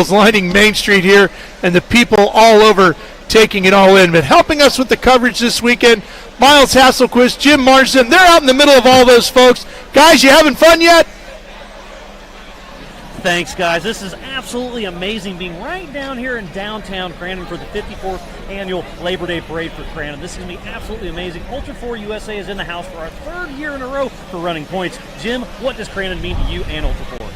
lining Main Street here, and the people all over taking it all in. But helping us with the coverage this weekend, Miles Hasselquist, Jim Marsden, they're out in the middle of all those folks. Guys, you having fun yet? Thanks, guys. This is absolutely amazing being right down here in downtown Crandon for the 54th annual Labor Day Parade for Crandon. This is going to be absolutely amazing. Ultra4 USA is in the house for our third year in a row for running points. Jim, what does Crandon mean to you and Ultra4?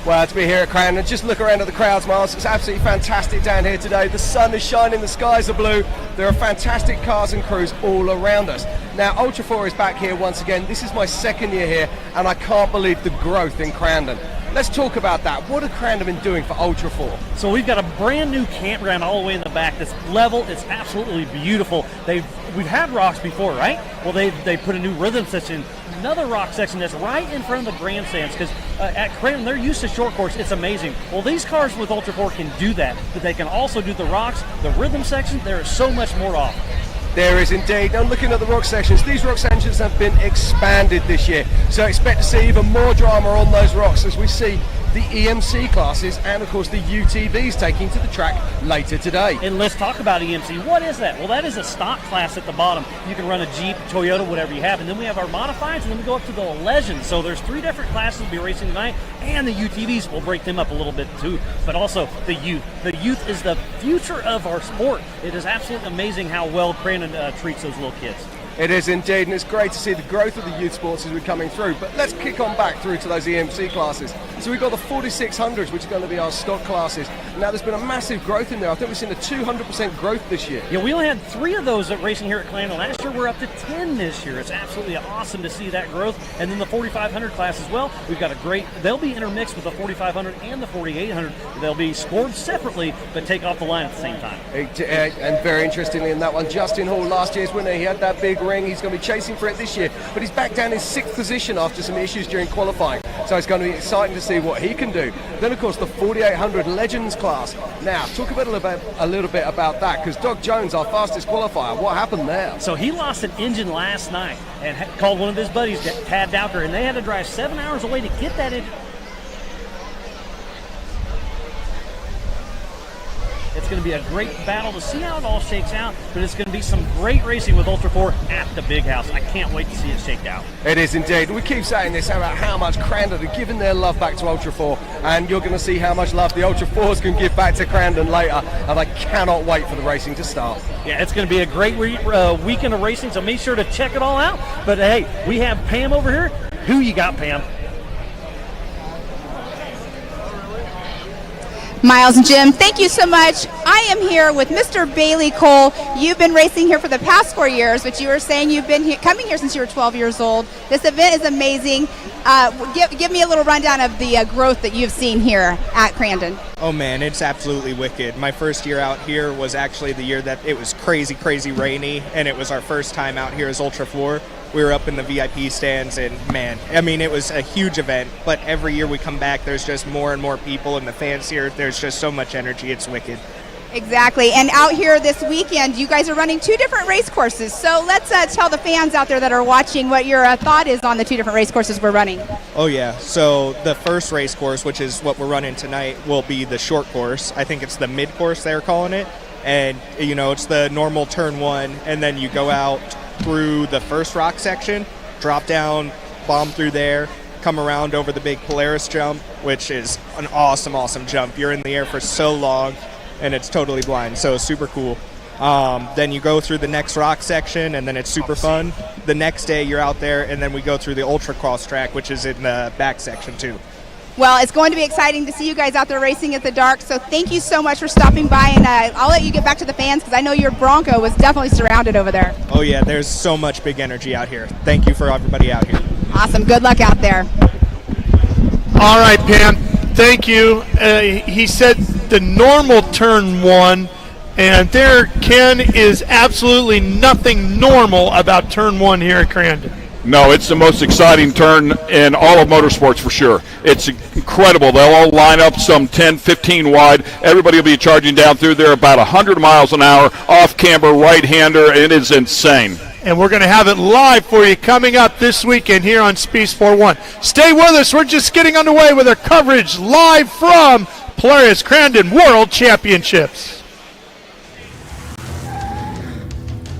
Well, to be here at Crandon, just look around at the crowds, Miles. It's absolutely fantastic down here today. The sun is shining, the skies are blue. There are fantastic cars and crews all around us. Now, Ultra4 is back here once again. This is my second year here, and I can't believe the growth in Crandon. Let's talk about that. What have Crandon been doing for Ultra4? So we've got a brand new campground all the way in the back. This level is absolutely beautiful. We've had rocks before, right? Well, they put a new rhythm section, another rock section that's right in front of the grandstands, because at Crandon they're used to short course. It's amazing. Well, these cars with Ultra4 can do that, but they can also do the rocks, the rhythm section. There is so much more to offer. There is indeed. Now looking at the rock sections, these rock sections have been expanded this year, so expect to see even more drama on those rocks as we see the EMC classes and of course the UTVs taking to the track later today. And let's talk about EMC. What is that? Well, that is a stock class at the bottom. You can run a Jeep, Toyota, whatever you have, and then we have our modifieds, and then we go up to the Legends. So there's 3 different classes we'll be racing tonight, and the UTVs will break them up a little bit too, but also the youth. The youth is the future of our sport. It is absolutely amazing how well Crandon treats those little kids. It is indeed, and it's great to see the growth of the youth sports as we're coming through. But let's kick on back through to those EMC classes. So we've got the 4600s, which are going to be our stock classes. Now there's been a massive growth in there. I think we've seen a 200% growth this year. Yeah, we only had 3 of those racing here at Crandon last year. We're up to 10 this year. It's absolutely awesome to see that growth. And then the 4500 class as well. We've got a great, they'll be intermixed with the 4500 and the 4800. They'll be scored separately, but take off the line at the same time. And very interestingly in that one, Justin Hall, last year's winner, he had that big ring. He's going to be chasing for it this year, but he's back down in 6th position after some issues during qualifying. So it's going to be exciting to see what he can do. Then, of course, the 4800 Legends class. Now, talk a little bit about that, because Doug Jones, our fastest qualifier, what happened there? So he lost an engine last night and called one of his buddies, Tad Dowker, and they had to drive 7 hours away to get that engine. It's going to be a great battle to see how it all shakes out, but it's going to be some great racing with Ultra4 at the big house. I can't wait to see it shake out. It is indeed. We keep saying this about how much Crandon are giving their love back to Ultra4, and you're going to see how much love the Ultra4s can give back to Crandon later, and I cannot wait for the racing to start. Yeah, it's going to be a great weekend of racing, so make sure to check it all out. But hey, we have Pam over here. Who you got, Pam? Miles and Jim, thank you so much. I am here with Mr. Bailey Cole. You've been racing here for the past 4 years, but you were saying you've been coming here since you were 12 years old. This event is amazing. Give me a little rundown of the growth that you've seen here at Crandon. Oh man, it's absolutely wicked. My first year out here was actually the year that it was crazy rainy, and it was our first time out here as Ultra4. We were up in the VIP stands, and man, I mean, it was a huge event, but every year we come back, there's just more and more people, and the fans here, there's just so much energy. It's wicked. Exactly, and out here this weekend, you guys are running 2 different race courses. So let's tell the fans out there that are watching what your thought is on the 2 different race courses we're running. Oh yeah, so the first race course, which is what we're running tonight, will be the short course. I think it's the mid course they're calling it, and you know, it's the normal turn 1, and then you go out through the first rock section, drop down, bomb through there, come around over the big Polaris jump, which is an awesome jump. You're in the air for so long, and it's totally blind, so super cool. Then you go through the next rock section, and then it's super fun. The next day you're out there, and then we go through the Ultra Cross track, which is in the back section too. Well, it's going to be exciting to see you guys out there racing at the dark, so thank you so much for stopping by, and I'll let you get back to the fans because I know your Bronco was definitely surrounded over there. Oh yeah, there's so much big energy out here. Thank you for everybody out here. Awesome. Good luck out there. All right, Pam. Thank you. He said the normal turn 1, and there, Ken, is absolutely nothing normal about turn 1 here at Crandon. No, it's the most exciting turn in all of motorsports for sure. It's incredible. They'll all line up some 10, 15 wide. Everybody will be charging down through there about 100 miles an hour, off-camber, right-hander. It is insane. And we're going to have it live for you coming up this weekend here on Speed Sport 1. Stay with us. We're just getting underway with our coverage live from Polaris Crandon World Championships.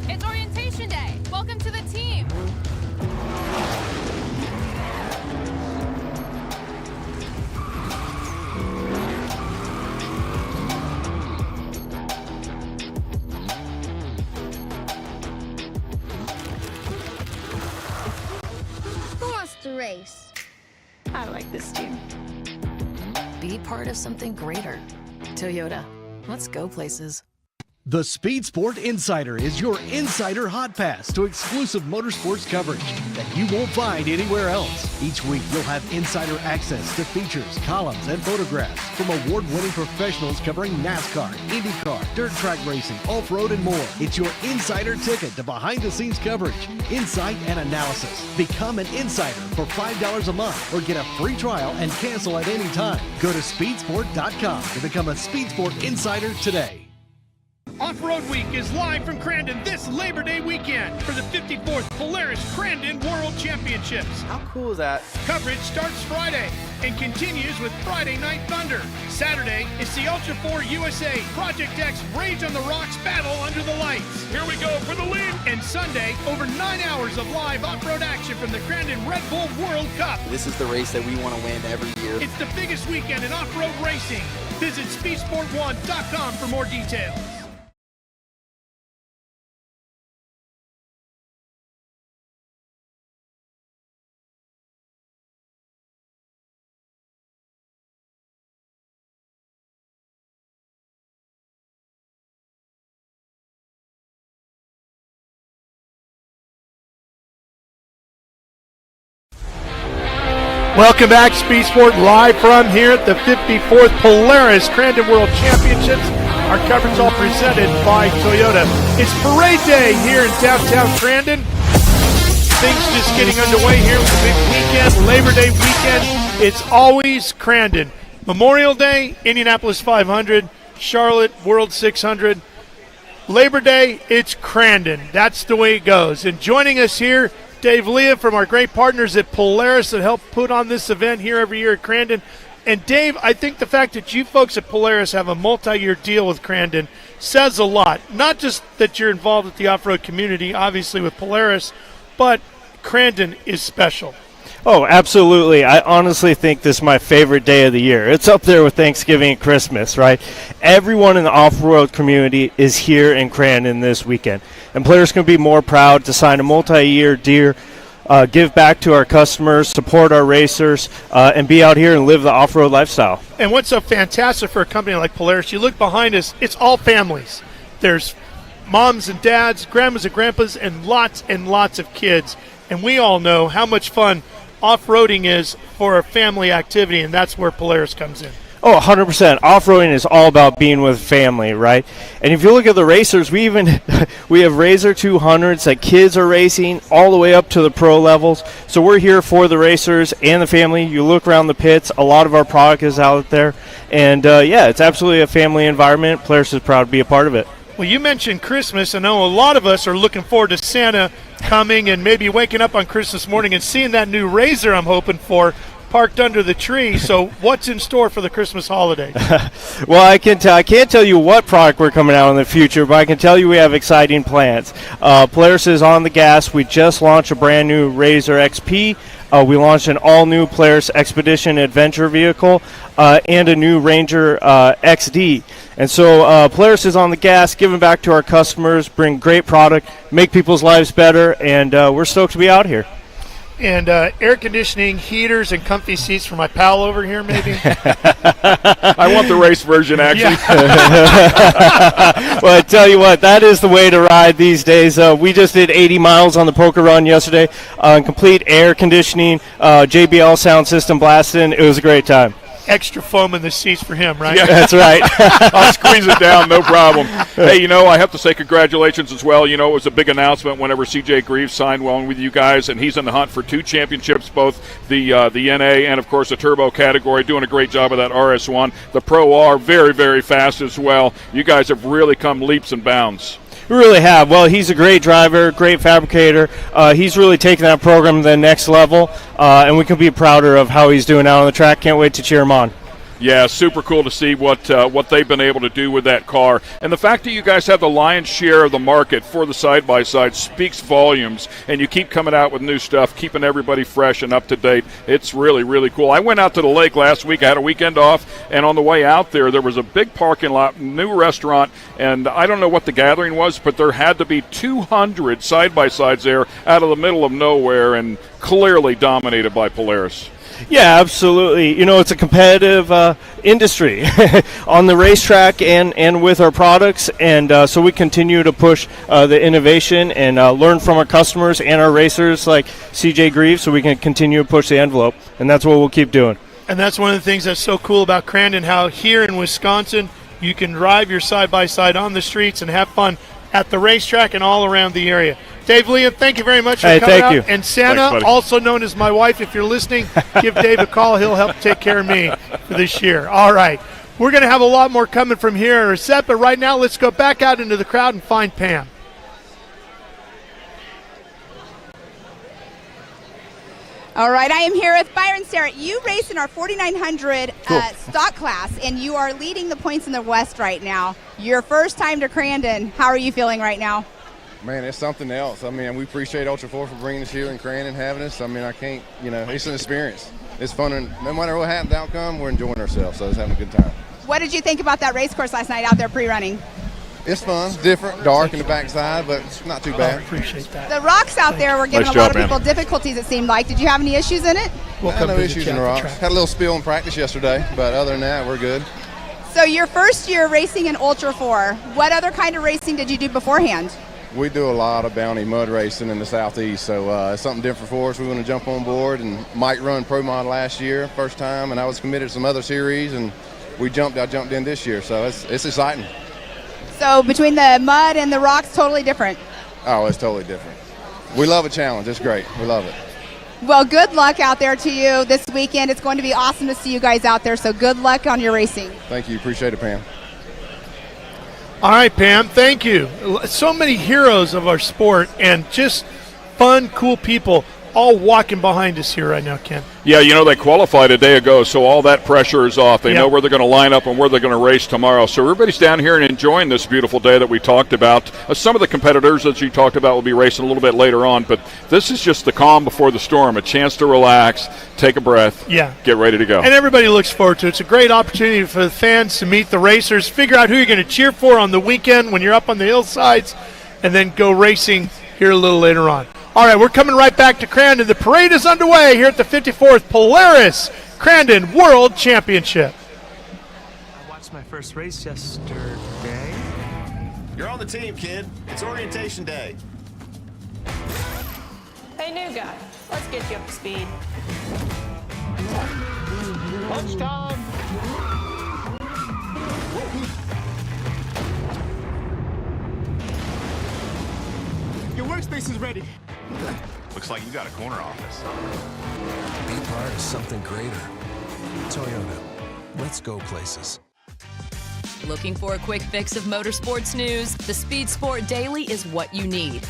It's orientation day. Welcome to the team. Who wants to race? I like this team. Be part of something greater. Toyota, let's go places. The Speed Sport Insider is your insider hot pass to exclusive motorsports coverage that you won't find anywhere else. Each week, you'll have insider access to features, columns, and photographs from award-winning professionals covering NASCAR, IndyCar, dirt track racing, off-road, and more. It's your insider ticket to behind-the-scenes coverage, insight, and analysis. Become an insider for $5 a month or get a free trial and cancel at any time. Go to speedsport.com to become a Speed Sport Insider today. Off-Road Week is live from Crandon this Labor Day weekend for the 54th Polaris Crandon World Championships. How cool is that? Coverage starts Friday and continues with Friday Night Thunder. Saturday is the Ultra4 USA Project X Rage on the Rocks battle under the lights. Here we go for the lead. And Sunday, over 9 hours of live off-road action from the Crandon Red Bull World Cup. This is the race that we want to win every year. It's the biggest weekend in off-road racing. Visit speedsport1.com for more details. Welcome back, Speed Sport, live from here at the 54th Polaris Crandon World Championships. Our coverage all presented by Toyota. It's parade day here in downtown Crandon. Things just getting underway here with the big weekend, Labor Day weekend. It's always Crandon. Memorial Day, Indianapolis 500, Charlotte World 600. Labor Day, it's Crandon. That's the way it goes. And joining us here, Dave Leah from our great partners at Polaris that help put on this event here every year at Crandon. And Dave, I think the fact that you folks at Polaris have a multi-year deal with Crandon says a lot. Not just that you're involved with the off-road community, obviously with Polaris, but Crandon is special. Oh, absolutely. I honestly think this is my favorite day of the year. It's up there with Thanksgiving and Christmas, right? Everyone in the off-road community is here in Crandon this weekend. And Polaris can be more proud to sign a multi-year deal, give back to our customers, support our racers, and be out here and live the off-road lifestyle. And what's so fantastic for a company like Polaris, you look behind us, it's all families. There's moms and dads, grandmas and grandpas, and lots of kids. And we all know how much fun off-roading is for a family activity, and that's where Polaris comes in. Oh, 100%. Off-roading is all about being with family, right? And if you look at the racers, we have Razor 200s that kids are racing all the way up to the pro levels. So we're here for the racers and the family. You look around the pits, a lot of our product is out there. And, yeah, it's absolutely a family environment. Polaris is proud to be a part of it. Well, you mentioned Christmas. I know a lot of us are looking forward to Santa coming and maybe waking up on Christmas morning and seeing that new Razor I'm hoping for parked under the tree. So what's in store for the Christmas holiday? Well, I can't tell you what product we're coming out in the future, but I can tell you we have exciting plans. Polaris is on the gas. We just launched a brand new Razor XP. We launched an all-new Polaris Expedition Adventure vehicle and a new Ranger XD. And so Polaris is on the gas, giving back to our customers, bring great product, make people's lives better, and we're stoked to be out here. And air conditioning, heaters, and comfy seats for my pal over here, maybe? I want the race version, actually. Yeah. Well, I tell you what, that is the way to ride these days. We just did 80 miles on the Poker Run yesterday, complete air conditioning, JBL sound system blasting. It was a great time. Extra foam in the seats for him, right? Yeah, that's right. I'll squeeze it down, no problem. Hey, I have to say congratulations as well. It was a big announcement whenever C.J. Greaves signed one with you guys, and he's in the hunt for 2 championships, both the NA and, of course, the turbo category, doing a great job of that RS1. The Pro R, very, very fast as well. You guys have really come leaps and bounds. We really have. Well, he's a great driver, great fabricator. He's really taken that program to the next level, and we can be prouder of how he's doing out on the track. Can't wait to cheer him on. Yeah, super cool to see what they've been able to do with that car. And the fact that you guys have the lion's share of the market for the side-by-side speaks volumes, and you keep coming out with new stuff, keeping everybody fresh and up to date. It's really, really cool. I went out to the lake last week. I had a weekend off, and on the way out there was a big parking lot, new restaurant, and I don't know what the gathering was, but there had to be 200 side-by-sides there out of the middle of nowhere, and clearly dominated by Polaris. Yeah, absolutely. It's a competitive industry on the racetrack and with our products, and so we continue to push the innovation and learn from our customers and our racers like CJ Greaves, so we can continue to push the envelope, and that's what we'll keep doing. And that's one of the things that's so cool about Crandon, how here in Wisconsin you can drive your side-by-side on the streets and have fun at the racetrack and all around the area. Dave Liam, thank you very much for coming out. You. And Santa, Thanks, also known as my wife, if you're listening, give Dave a call. He'll help take care of me for this year. All right. We're going to have a lot more coming from here at Sept, but right now let's go back out into the crowd and find Pam. All right, I am here with Byron Starrett. You race in our 4900 stock class, and you are leading the points in the West right now. Your first time to Crandon. How are you feeling right now? Man, it's something else. I mean, we appreciate Ultra4 for bringing us here in Crandon, having us. I mean, I can't, it's an experience. It's fun, and no matter what happens, the outcome, we're enjoying ourselves, so it's having a good time. What did you think about that race course last night out there pre-running? It's fun. It's different, dark in the backside, but it's not too bad. I appreciate that. The rocks out there were giving a lot of people difficulties, it seemed like. Did you have any issues in it? No issues in the rocks. Had a little spill in practice yesterday, but other than that, we're good. So your first year racing in Ultra4, what other kind of racing did you do beforehand? We do a lot of bounty mud racing in the Southeast, so it's something different for us. We want to jump on board, and Mike run Pro Mod last year, first time, and I was committed to some other series, and I jumped in this year, so it's exciting. So between the mud and the rocks, totally different? Oh, it's totally different. We love a challenge. It's great. We love it. Well, good luck out there to you this weekend. It's going to be awesome to see you guys out there, so good luck on your racing. Thank you. Appreciate it, Pam. All right, Pam, thank you. So many heroes of our sport and just fun, cool people all walking behind us here right now, Ken. Yeah, they qualified a day ago, so all that pressure is off. They know where they're going to line up and where they're going to race tomorrow. So everybody's down here and enjoying this beautiful day that we talked about. Some of the competitors that you talked about will be racing a little bit later on, but this is just the calm before the storm, a chance to relax, take a breath, get ready to go. And everybody looks forward to it. It's a great opportunity for the fans to meet the racers, figure out who you're going to cheer for on the weekend when you're up on the hillsides, and then go racing here a little later on. All right, we're coming right back to Crandon. The parade is underway here at the 54th Polaris Crandon World Championship. I watched my first race yesterday. You're on the team, kid. It's orientation day. Hey, new guy. Let's get you up to speed. Lunch time. Your workspace is ready. Looks like you got a corner office. Be part of something greater. Toyota. Let's go places. Looking for a quick fix of motorsports news? The Speed Sport Daily is what you need.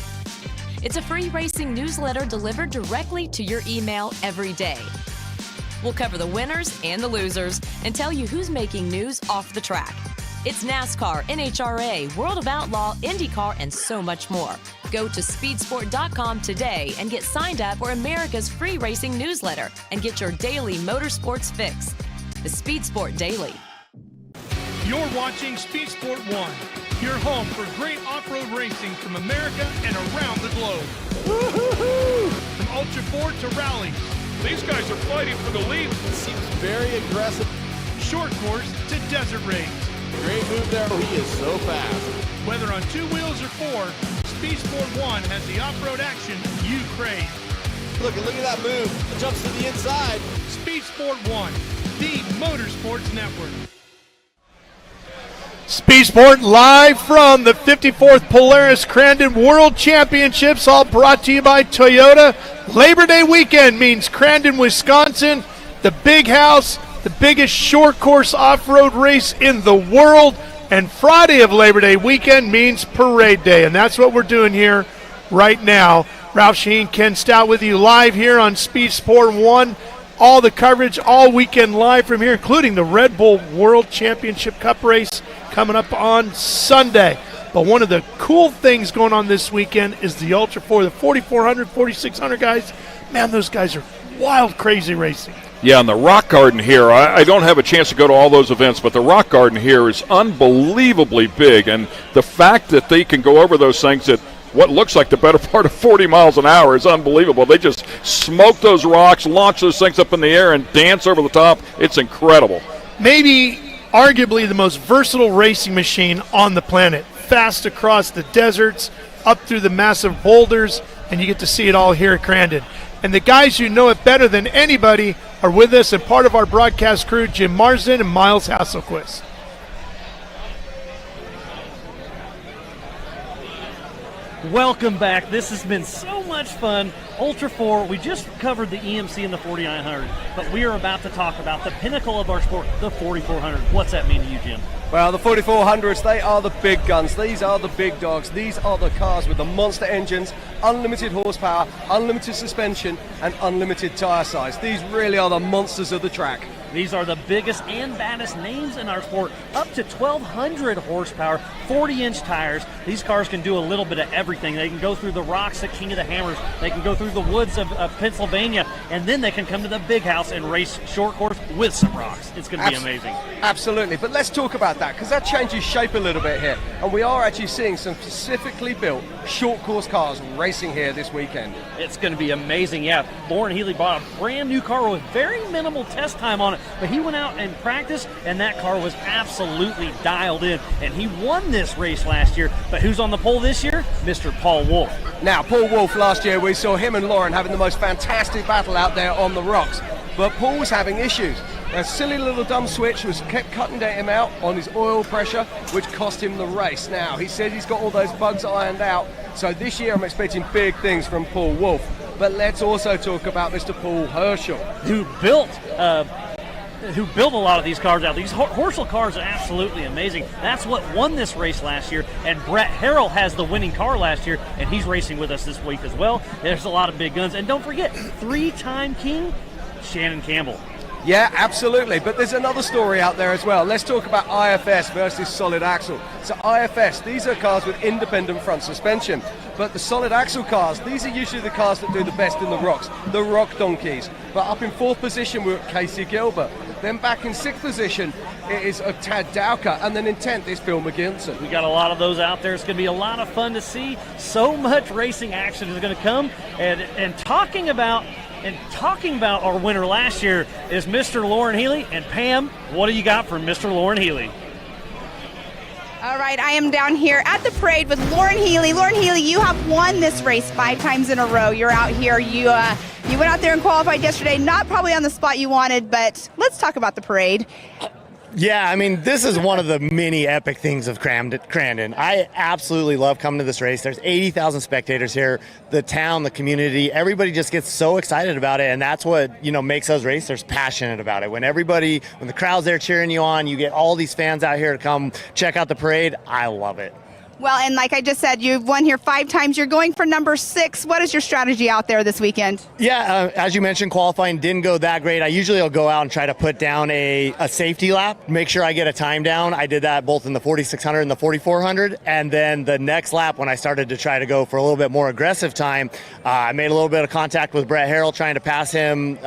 It's a free racing newsletter delivered directly to your email every day. We'll cover the winners and the losers and tell you who's making news off the track. It's NASCAR, NHRA, World of Outlaw, IndyCar, and so much more. Go to speedsport.com today and get signed up for America's free racing newsletter and get your daily motorsports fix. The Speed Sport Daily. You're watching Speed Sport 1, your home for great off-road racing from America and around the globe. Woo-hoo-hoo! From Ultra4 to rally, these guys are fighting for the lead. It seems very aggressive. Short course to desert race. Great move there. He is so fast. Whether on 2 wheels or 4, Speed Sport 1 has the off-road action you crave. Look at that move. It jumps to the inside. Speed Sport 1, the Motorsports Network. Speed Sport live from the 54th Polaris Crandon World Championships, all brought to you by Toyota. Labor Day weekend means Crandon, Wisconsin, the big house, the biggest short course off-road race in the world. And Friday of Labor Day weekend means Parade Day, and that's what we're doing here right now. Ralph Shaheen, Ken Stout with you live here on Speed Sport 1 all the coverage all weekend live from here, including the Red Bull World Championship Cup race coming up on Sunday. But one of the cool things going on this weekend is the Ultra4, the 4,400, 4,600 guys. Man, those guys are wild, crazy racing. Yeah, and the Rock Garden here, I don't have a chance to go to all those events, but the Rock Garden here is unbelievably big. And the fact that they can go over those things at what looks like the better part of 40 miles an hour is unbelievable. They just smoke those rocks, launch those things up in the air, and dance over the top. It's incredible. Maybe arguably the most versatile racing machine on the planet. Fast across the deserts, up through the massive boulders, and you get to see it all here at Crandon. And the guys who know it better than anybody are with us and part of our broadcast crew, Jim Marsden and Miles Hasselquist. Welcome back. This has been so much fun. Ultra4, we just covered the EMC and the 4900, but we are about to talk about the pinnacle of our sport, the 4400. What's that mean to you, Jim? Well, the 4400s, they are the big guns. These are the big dogs. These are the cars with the monster engines, unlimited horsepower, unlimited suspension, and unlimited tire size. These really are the monsters of the track. These are the biggest and baddest names in our sport. Up to 1,200 horsepower, 40-inch tires. These cars can do a little bit of everything. They can go through the rocks at King of the Hammers. They can go through the woods of Pennsylvania, and then they can come to the big house and race short course with some rocks. It's going to be amazing. Absolutely, but let's talk about that, because that changes shape a little bit here. And we are actually seeing some specifically built short course cars racing here this weekend. It's going to be amazing, yeah. Lauren Healy bought a brand new car with very minimal test time on it, but he went out and practiced, and that car was absolutely dialed in, and he won this race last year. But who's on the pole this year? Mr. Paul Wolf. Now, Paul Wolf, last year we saw him and Lauren having the most fantastic battle out there on the rocks, but Paul was having issues. A silly little dumb switch was kept cutting him out on his oil pressure, which cost him the race. Now, he said he's got all those bugs ironed out, so this year I'm expecting big things from Paul Wolf. But let's also talk about Mr. Paul Herschel, who built a lot of these cars out. These Herschel cars are absolutely amazing. That's what won this race last year, and Brett Harrell has the winning car last year, and he's racing with us this week as well. There's a lot of big guns, and don't forget, three-time king, Shannon Campbell. Yeah, absolutely. But there's another story out there as well. Let's talk about IFS versus solid axle. So IFS, these are cars with independent front suspension. But the solid axle cars, these are usually the cars that do the best in the rocks, the rock donkeys. But up in fourth position, we're at Casey Gilbert. Then back in sixth position, it is Tad Dowker. And then in 10th is Phil McGinson. We got a lot of those out there. It's going to be a lot of fun to see. So much racing action is going to come. And talking about our winner last year is Mr. Lauren Healy. And Pam, what do you got for Mr. Lauren Healy? All right, I am down here at the parade with Lauren Healy. Lauren Healy, you have won this race 5 times in a row. You're out here. You went out there and qualified yesterday. Not probably on the spot you wanted, but let's talk about the parade. Yeah, I mean, this is one of the many epic things of Crandon. I absolutely love coming to this race. There's 80,000 spectators here. The town, the community, everybody just gets so excited about it, and that's what, makes us racers passionate about it. When the crowd's there cheering you on, you get all these fans out here to come check out the parade. I love it. Well, and like I just said, you've won here 5 times. You're going for number 6. What is your strategy out there this weekend? Yeah, as you mentioned, qualifying didn't go that great. I usually will go out and try to put down a safety lap, make sure I get a time down. I did that both in the 4,600 and the 4,400. And then the next lap, when I started to try to go for a little bit more aggressive time, I made a little bit of contact with Brett Harrell trying to pass him,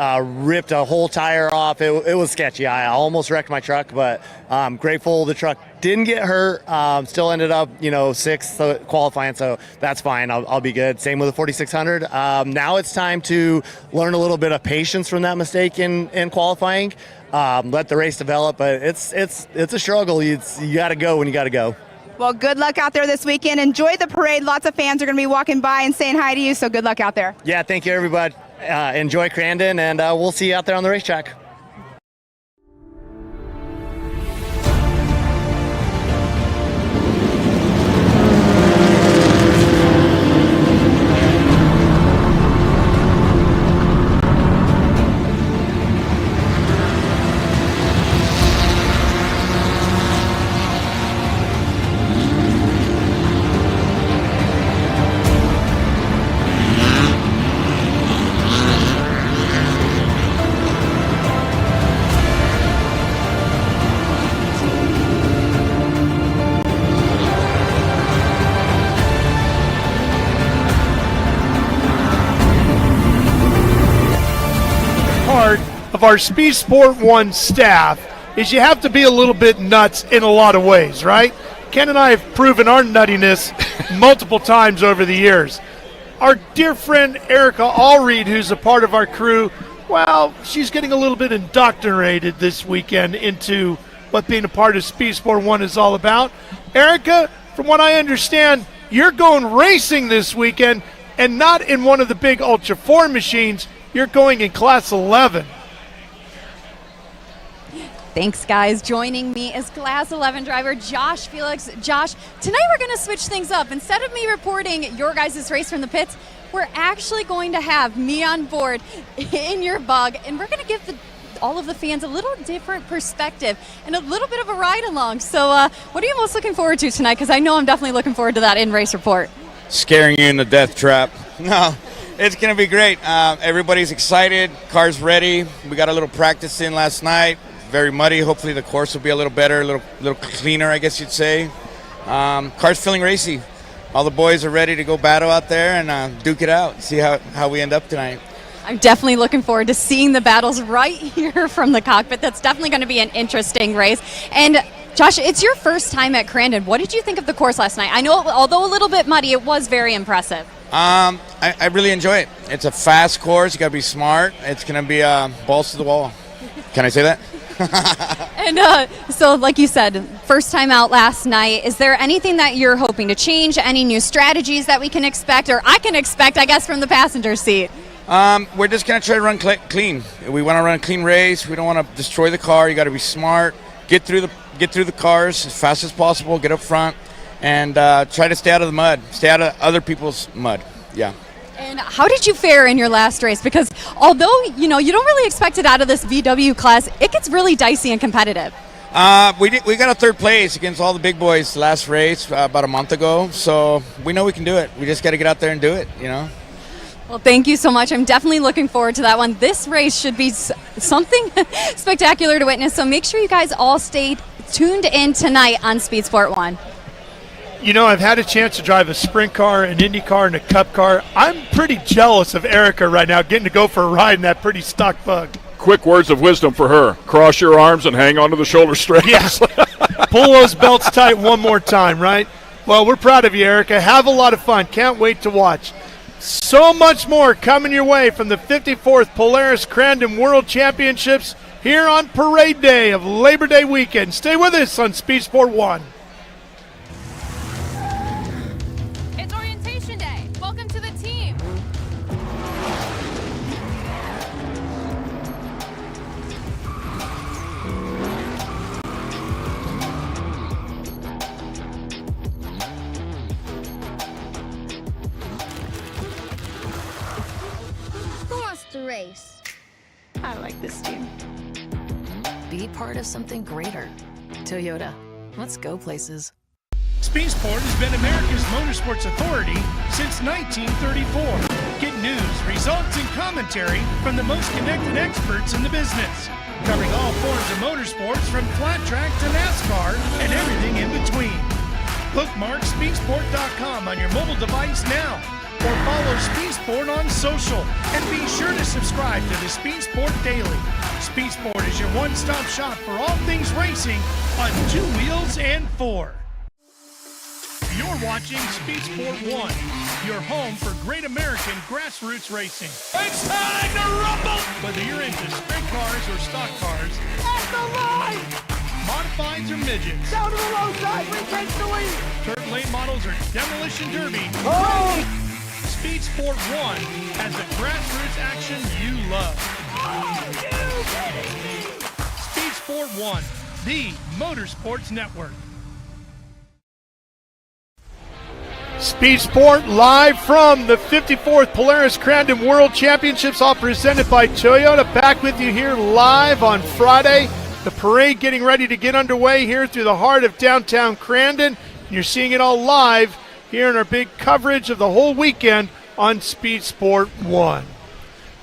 ripped a whole tire off. It was sketchy. I almost wrecked my truck, but I'm grateful the truck didn't get hurt. Still ended up, 6th qualifying, so that's fine. I'll be good. Same with the 4,600. Now it's time to learn a little bit of patience from that mistake in qualifying. Let the race develop, but it's a struggle. You got to go when you got to go. Well, good luck out there this weekend. Enjoy the parade. Lots of fans are going to be walking by and saying hi to you, so good luck out there. Yeah, thank you, everybody. Enjoy Crandon, and we'll see you out there on the racetrack. of our Speed Sport 1 staff is you have to be a little bit nuts in a lot of ways, right? Ken and I have proven our nuttiness multiple times over the years. Our dear friend Erica Allreed, who's a part of our crew, well, she's getting a little bit indoctrinated this weekend into what being a part of Speed Sport 1 is all about. Erica, from what I understand, you're going racing this weekend and not in one of the big Ultra4 machines. You're going in Class 11. Thanks, guys. Joining me is Class 11 driver Josh Felix. Josh, tonight we're going to switch things up. Instead of me reporting your guys' race from the pits, we're actually going to have me on board in your bug, and we're going to give all of the fans a little different perspective and a little bit of a ride along. So what are you most looking forward to tonight? Because I know I'm definitely looking forward to that in-race report. Scaring you in the death trap. No, it's going to be great. Everybody's excited. Car's ready. We got a little practice in last night. Very muddy. Hopefully the course will be a little better, a little cleaner, I guess you'd say. Car's feeling racy. All the boys are ready to go battle out there and duke it out, see how we end up tonight. I'm definitely looking forward to seeing the battles right here from the cockpit. That's definitely going to be an interesting race. And Josh, it's your first time at Crandon. What did you think of the course last night? I know, although a little bit muddy, it was very impressive. I really enjoy it. It's a fast course. You got to be smart. It's going to be balls to the wall. Can I say that? And so, like you said, first time out last night. Is there anything that you're hoping to change? Any new strategies that we can expect, or I can expect, I guess, from the passenger seat? We're just going to try to run clean. We want to run a clean race. We don't want to destroy the car. You got to be smart. Get through the cars as fast as possible. Get up front and try to stay out of the mud. Stay out of other people's mud. Yeah. And how did you fare in your last race? Because although, you don't really expect it out of this VW class, it gets really dicey and competitive. We got a third place against all the big boys last race about a month ago, so we know we can do it. We just got to get out there and do it, Well, thank you so much. I'm definitely looking forward to that one. This race should be something spectacular to witness, so make sure you guys all stay tuned in tonight on Speed Sport 1. I've had a chance to drive a sprint car, an Indy car, and a Cup car. I'm pretty jealous of Erica right now, getting to go for a ride in that pretty stock Bug. Quick words of wisdom for her. Cross your arms and hang onto the shoulder straps. Yes. Pull those belts tight one more time, right? Well, we're proud of you, Erica. Have a lot of fun. Can't wait to watch. So much more coming your way from the 54th Polaris Crandon World Championships here on Parade Day of Labor Day weekend. Stay with us on Speed Sport 1. It's orientation day. Welcome to the team. Who wants to race? I like this team. Be part of something greater. Toyota. Let's go places. Speed Sport has been America's motorsports authority since 1934. Get news, results, and commentary from the most connected experts in the business, covering all forms of motorsports from flat track to NASCAR and everything in between. Bookmark speedsport.com on your mobile device now, or follow Speed Sport on social, and be sure to subscribe to the Speed Sport Daily. Speed Sport is your one-stop shop for all things racing on two wheels and four. You're watching Speed Sport 1, your home for great American grassroots racing. It's time to rumble! Whether you're into sprint cars or stock cars, at the line! Modifieds or midgets, down to the low side, retake the lead! Third lane models or demolition derby. Oh! Speed Sport 1 has the grassroots action you love. Are you kidding me? Speed Sport 1, the Motorsports Network. Speed Sport live from the 54th Polaris Crandon World Championships, all presented by Toyota. Back with you here live on Friday. The parade getting ready to get underway here through the heart of downtown Crandon. You're seeing it all live here in our big coverage of the whole weekend on Speed Sport 1.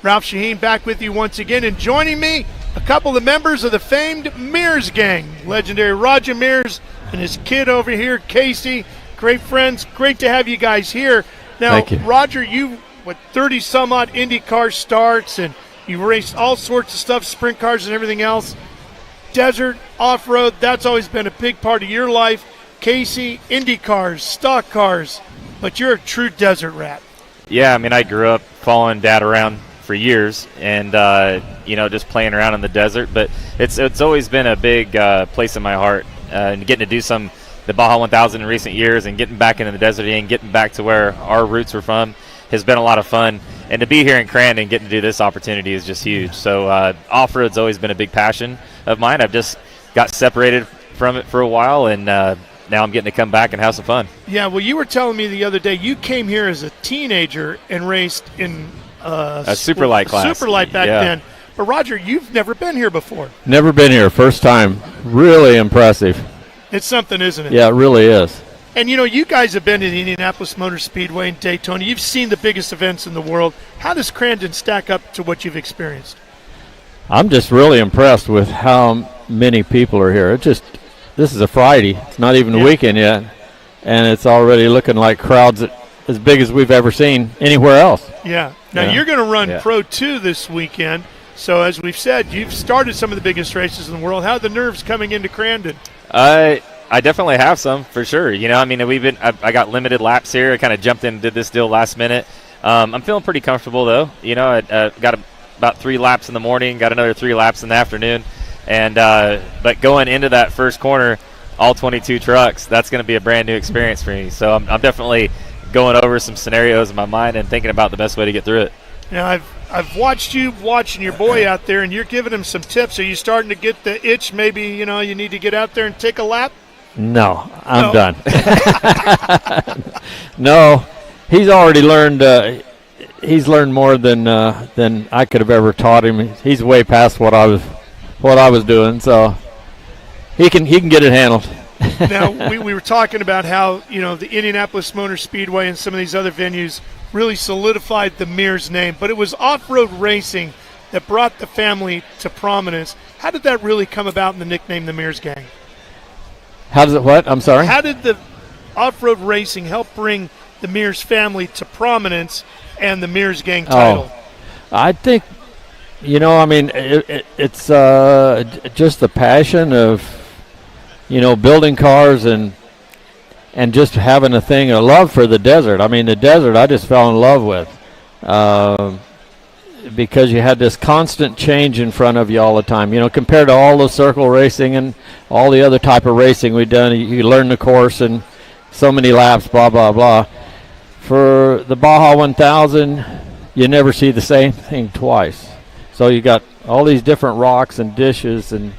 Ralph Shaheen back with you once again, and joining me, a couple of the members of the famed Mears gang. Legendary Roger Mears and his kid over here, Casey. Great friends. Great to have you guys here. Now, Thank you. Roger, you, 30-some-odd IndyCar starts, and You've raced all sorts of stuff, sprint cars and everything else. Desert, off-road, that's always been a big part of your life. Casey, Indy cars, stock cars, but you're a true desert rat. Yeah, I mean, I grew up following Dad around for years and, just playing around in the desert. But it's always been a big place in my heart. And getting to do the Baja 1000 in recent years and getting back into the desert and getting back to where our roots were from has been a lot of fun. And to be here in Crandon, getting to do this opportunity is just huge. So off-road's always been a big passion of mine. I've just got separated from it for a while, and now I'm getting to come back and have some fun. Yeah, well, you were telling me the other day you came here as a teenager and raced in a super light class. Super light back then. But, Roger, you've never been here before. Never been here. First time. Really impressive. It's something, isn't it? Yeah, it really is. And, you guys have been to the Indianapolis Motor Speedway and Daytona. You've seen the biggest events in the world. How does Crandon stack up to what you've experienced? I'm just really impressed with how many people are here. This is a Friday. It's not even the weekend yet. And it's already looking like crowds as big as we've ever seen anywhere else. Yeah. Now, you're going to run Pro 2 this weekend. So, as we've said, you've started some of the biggest races in the world. How are the nerves coming into Crandon? I definitely have some, for sure. I got limited laps here. I kind of jumped in and did this deal last minute. I'm feeling pretty comfortable, though. I got about 3 laps in the morning, got another 3 laps in the afternoon. And but going into that first corner, all 22 trucks, that's going to be a brand new experience for me. So I'm definitely going over some scenarios in my mind and thinking about the best way to get through it. Now, I've watched you watching your boy out there, and you're giving him some tips. Are you starting to get the itch? Maybe, you need to get out there and take a lap? No, I'm done. No, he's already learned. He's learned more than I could have ever taught him. He's way past what I was doing, so he can get it handled. Now, we were talking about how, the Indianapolis Motor Speedway and some of these other venues really solidified the Mears name, but it was off-road racing that brought the family to prominence. How did that really come about in the nickname the Mears Gang? How does it what? I'm sorry? How did the off-road racing help bring the Mears family to prominence and the Mears Gang title? I think, it's just the passion of, building cars and just having a love for the desert. I mean, the desert I just fell in love with because you had this constant change in front of you all the time. Compared to all the circle racing and all the other type of racing we've done, you learn the course and so many laps, blah, blah, blah. For the Baja 1000, you never see the same thing twice. So you got all these different rocks and dishes and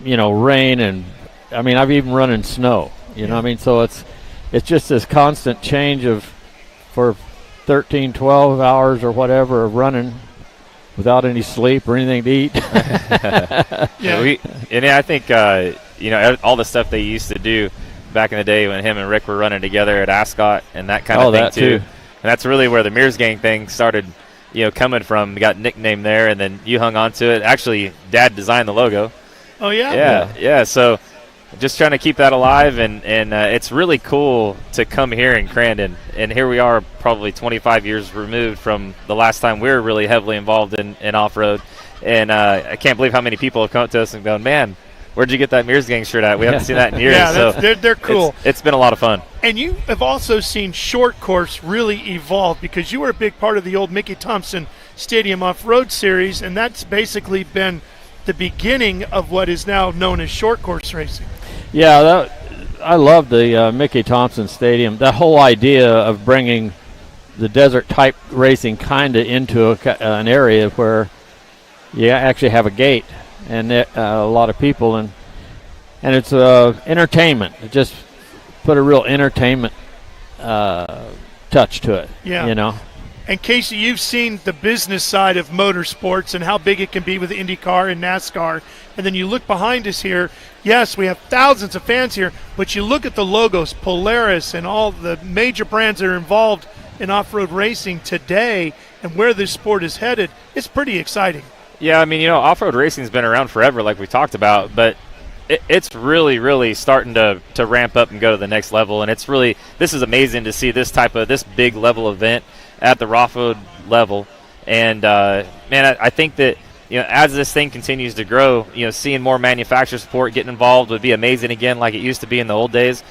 rain and I've even run in snow. So it's just this constant change for 13, 12 hours or whatever of running without any sleep or anything to eat. I think all the stuff they used to do back in the day when him and Rick were running together at Ascot and that kind of thing too. And that's really where the Mears Gang thing started, coming from. We got nicknamed there, and then you hung on to it. Actually, Dad designed the logo. Oh yeah. Yeah. So just trying to keep that alive, and it's really cool to come here in Crandon. And here we are, probably 25 years removed from the last time we were really heavily involved in off-road. And I can't believe how many people have come up to us and gone, man, where'd you get that Mears Gang shirt at? We haven't seen that in years. Yeah, so they're cool. It's been a lot of fun. And you have also seen short course really evolve because you were a big part of the old Mickey Thompson Stadium Off-Road Series, and that's basically been the beginning of what is now known as short course racing. Yeah, I love the Mickey Thompson Stadium. That whole idea of bringing the desert type racing kind of into an area where you actually have a gate and a lot of people, and it's entertainment. It just put a real entertainment touch to it. Yeah. And Casey, you've seen the business side of motorsports and how big it can be with IndyCar and NASCAR. And then you look behind us here. Yes, we have thousands of fans here, but you look at the logos, Polaris and all the major brands that are involved in off-road racing today and where this sport is headed. It's pretty exciting. Yeah, off-road racing's been around forever, like we talked about, but it's really, really starting to ramp up and go to the next level. And this is amazing to see this big level event at the off-road level. And man, I think that as this thing continues to grow, seeing more manufacturer support getting involved would be amazing again, like it used to be in the old days.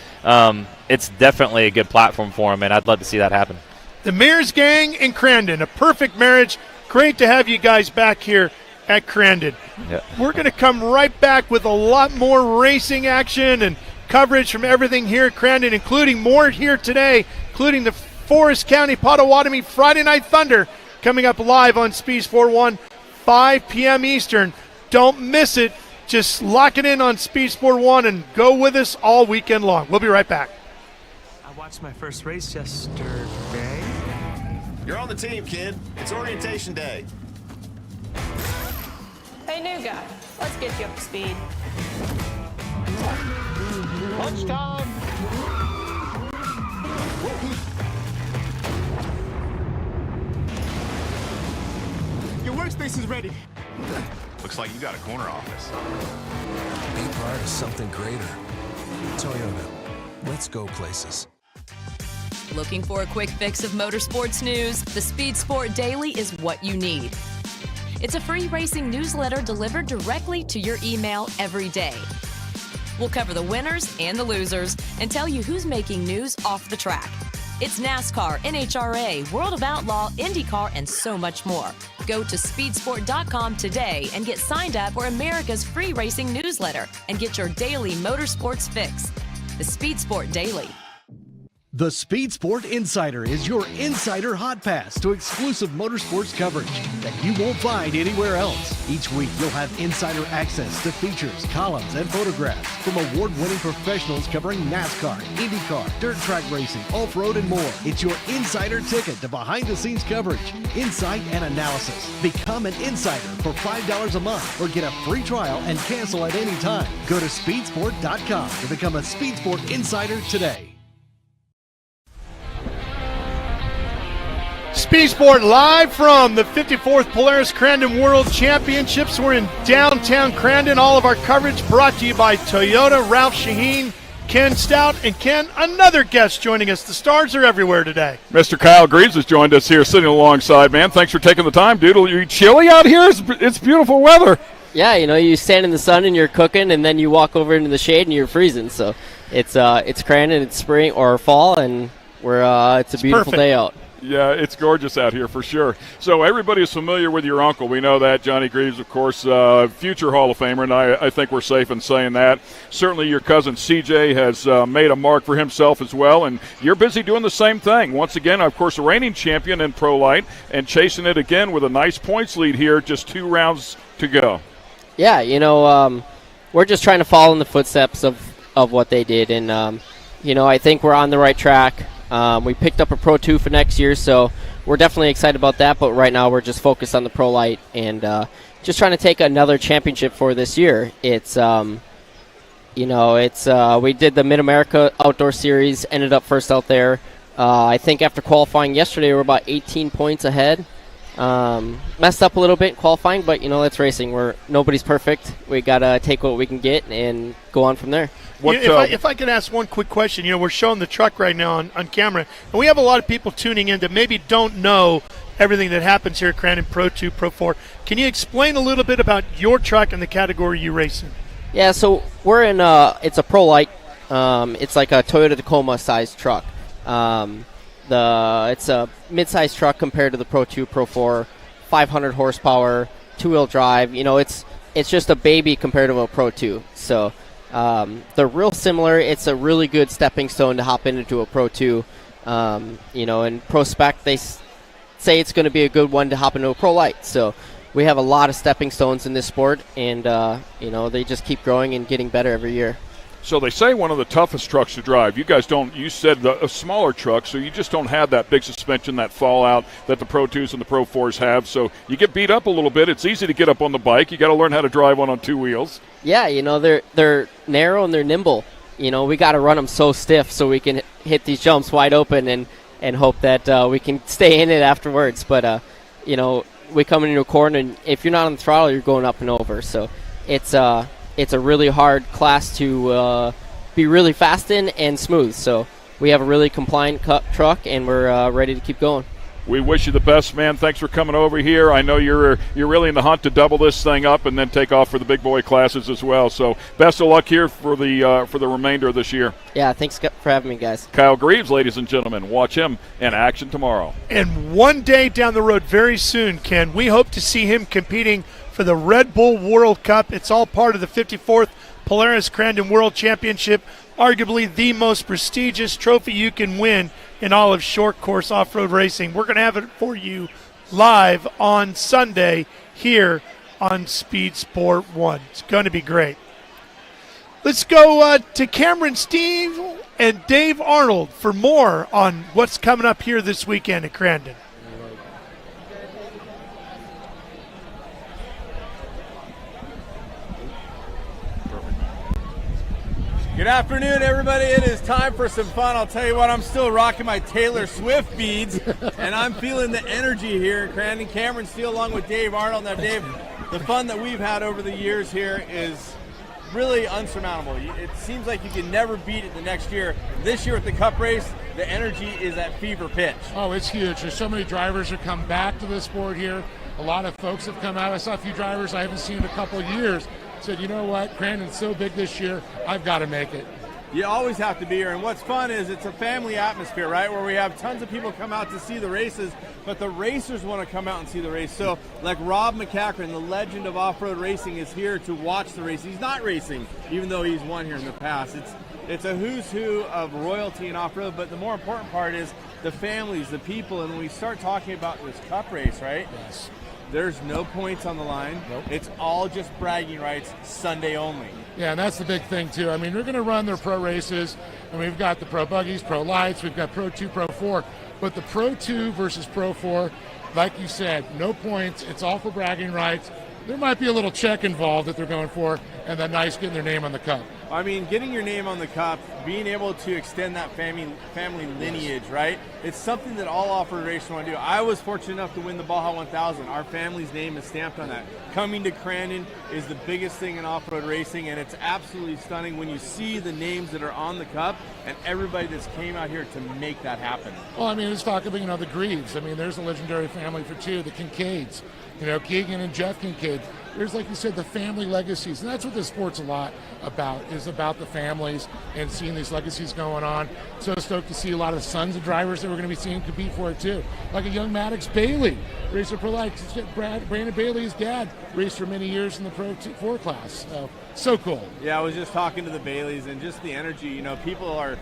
It's definitely a good platform for them, and I'd love to see that happen. The Mears Gang in Crandon, a perfect marriage. Great to have you guys back here at Crandon. Yeah. We're going to come right back with a lot more racing action and coverage from everything here at Crandon, including more here today, including the Forest County Potawatomi Friday Night Thunder coming up live on Speed Sport 1, 5 p.m. Eastern. Don't miss it. Just lock it in on Speed Sport 1 and go with us all weekend long. We'll be right back. I watched my first race yesterday. You're on the team, kid. It's orientation day. Hey, new guy. Let's get you up to speed. Lunch time. Your workspace is ready. Looks like you got a corner office. Be part of something greater. Toyota. Let's go places. Looking for a quick fix of motorsports news? The Speed Sport Daily is what you need. It's a free racing newsletter delivered directly to your email every day. We'll cover the winners and the losers and tell you who's making news off the track. It's NASCAR, NHRA, World of Outlaw, IndyCar, and so much more. Go to speedsport.com today and get signed up for America's free racing newsletter and get your daily motorsports fix. The Speed Sport Daily. The Speed Sport Insider is your insider hot pass to exclusive motorsports coverage that you won't find anywhere else. Each week, you'll have insider access to features, columns, and photographs from award-winning professionals covering NASCAR, IndyCar, dirt track racing, off-road, and more. It's your insider ticket to behind-the-scenes coverage, insight, and analysis. Become an insider for $5 a month or get a free trial and cancel at any time. Go to speedsport.com to become a Speed Sport Insider today. Speed Sport live from the 54th Polaris Crandon World Championships. We're in downtown Crandon. All of our coverage brought to you by Toyota, Ralph Shaheen, Ken Stout, and Ken, another guest joining us. The stars are everywhere today. Mr. Kyle Greaves has joined us here, sitting alongside, man. Thanks for taking the time, dude. Are you chilly out here? It's beautiful weather. Yeah, you stand in the sun and you're cooking, and then you walk over into the shade and you're freezing. So it's Crandon, it's spring or fall, and it's a beautiful day out. Yeah, it's gorgeous out here for sure. So everybody is familiar with your uncle. We know that. Johnny Greaves, of course, future Hall of Famer, and I think we're safe in saying that. Certainly your cousin CJ has made a mark for himself as well, and you're busy doing the same thing. Once again, of course, a reigning champion in Pro Lite and chasing it again with a nice points lead here, just 2 rounds to go. Yeah, we're just trying to follow in the footsteps of what they did, and, I think we're on the right track. We picked up a Pro 2 for next year, so we're definitely excited about that. But right now we're just focused on the Pro Lite and just trying to take another championship for this year. It's, we did the Mid-America Outdoor Series, ended up first out there. I think after qualifying yesterday, we're about 18 points ahead. Messed up a little bit in qualifying, but, that's racing. Nobody's perfect. We got to take what we can get and go on from there. If I could ask one quick question, we're showing the truck right now on camera, and we have a lot of people tuning in that maybe don't know everything that happens here at Crandon Pro 2, Pro 4. Can you explain a little bit about your truck and the category you race in? Yeah, so we're in it's a Pro Lite. It's like a Toyota Tacoma-sized truck. It's a mid-sized truck compared to the Pro 2, Pro 4, 500 horsepower, 2-wheel drive. It's just a baby compared to a Pro 2. So they're real similar. It's a really good stepping stone to hop into a Pro 2. In Pro Spec, they say it's going to be a good one to hop into a Pro Lite. So we have a lot of stepping stones in this sport, and, they just keep growing and getting better every year. So they say one of the toughest trucks to drive. You guys don't, you said a smaller truck, so you just don't have that big suspension, that fallout that the Pro 2s and the Pro 4s have. So you get beat up a little bit. It's easy to get up on the bike. You got to learn how to drive one on 2 wheels. Yeah, they're narrow and they're nimble. We got to run them so stiff so we can hit these jumps wide open and hope that we can stay in it afterwards. But, we come into a corner, and if you're not on the throttle, you're going up and over. So it's a really hard class to be really fast in and smooth. So we have a really compliant truck, and we're ready to keep going. We wish you the best, man. Thanks for coming over here. I know you're really in the hunt to double this thing up and then take off for the big boy classes as well. So best of luck here for the remainder of this year. Yeah, thanks for having me, guys. Kyle Greaves, ladies and gentlemen. Watch him in action tomorrow. And one day down the road, very soon, Ken, we hope to see him competing for the Red Bull World Cup. It's all part of the 54th Polaris Crandon World Championship, arguably the most prestigious trophy you can win in all of short course off-road racing. We're going to have it for you live on Sunday here on Speed Sport 1. It's going to be great. Let's go to Cameron Steve and Dave Arnold for more on what's coming up here this weekend at Crandon. Good afternoon, everybody. It is time for some fun. I'll tell you what, I'm still rocking my Taylor Swift beads, and I'm feeling the energy here in Crandon. Cameron Steele along with Dave Arnold. Now, Dave, the fun that we've had over the years here is really unsurmountable. It seems like you can never beat it the next year. This year with the Cup race, the energy is at fever pitch. Oh, it's huge. There's so many drivers who come back to the sport here. A lot of folks have come out. I saw a few drivers I haven't seen in a couple of years. Said, you know what, Crandon's so big this year, I've got to make it. You always have to be here, and what's fun is it's a family atmosphere, right, where we have tons of people come out to see the races, but the racers want to come out and see the race. So, like Rob McCachran, the legend of off-road racing, is here to watch the race. He's not racing, even though he's won here in the past. It's a who's who of royalty in off-road, but the more important part is the families, the people, and when we start talking about this Cup race, right? Yes. There's no points on the line. Nope. It's all just bragging rights, Sunday only. Yeah, and that's the big thing, too. I mean, we're going to run their pro races, and we've got the Pro Buggies, Pro Lites, we've got Pro 2, Pro 4. But the Pro 2 versus Pro 4, like you said, no points. It's all for bragging rights. There might be a little check involved that they're going for, and then nice getting their name on the Cup. I mean, getting your name on the Cup, being able to extend that family lineage, right? It's something that all off-road racers want to do. I was fortunate enough to win the Baja 1000. Our family's name is stamped on that. Coming to Crandon is the biggest thing in off-road racing, and it's absolutely stunning when you see the names that are on the Cup and everybody that's came out here to make that happen. Well, I mean, let's talk about, the Greaves. I mean, there's a legendary family for two, the Kincaids. Keegan and Jeff Kincaid. There's, like you said, the family legacies. And that's what this sport's a lot about, is about the families and seeing these legacies going on. So stoked to see a lot of the sons of drivers that we're going to be seeing compete for it, too. Like a young Maddox Bailey, racer Pro Lite. Brandon Bailey's dad raced for many years in the Pro 4 class. So cool. Yeah, I was just talking to the Baileys and just the energy. People are...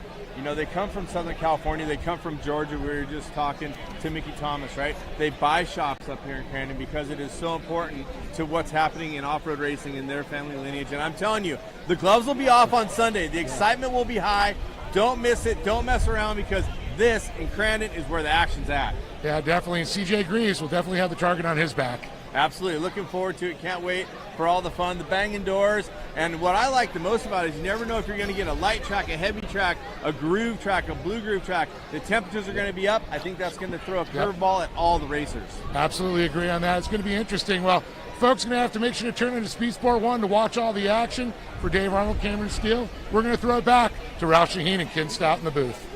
they come from Southern California, they come from Georgia. We were just talking to Mickey Thomas, right? They buy shops up here in Crandon because it is so important to what's happening in off-road racing in their family lineage. And I'm telling you, the gloves will be off on Sunday. The excitement will be high. Don't miss it. Don't mess around, because this in Crandon is where the action's at. Yeah, definitely. And CJ Greaves will definitely have the target on his back. Absolutely. Looking forward to it. Can't wait for all the fun, the banging doors. And what I like the most about it is you never know if you're going to get a light track, a heavy track, a groove track, a blue groove track. The temperatures are going to be up. I think that's going to throw a curveball at all the racers. Absolutely agree on that. It's going to be interesting. Well, folks are going to have to make sure to turn into Speed Sport 1 to watch all the action. For Dave Arnold, Cameron Steele, we're going to throw it back to Ralph Shaheen and Ken Stout in the booth.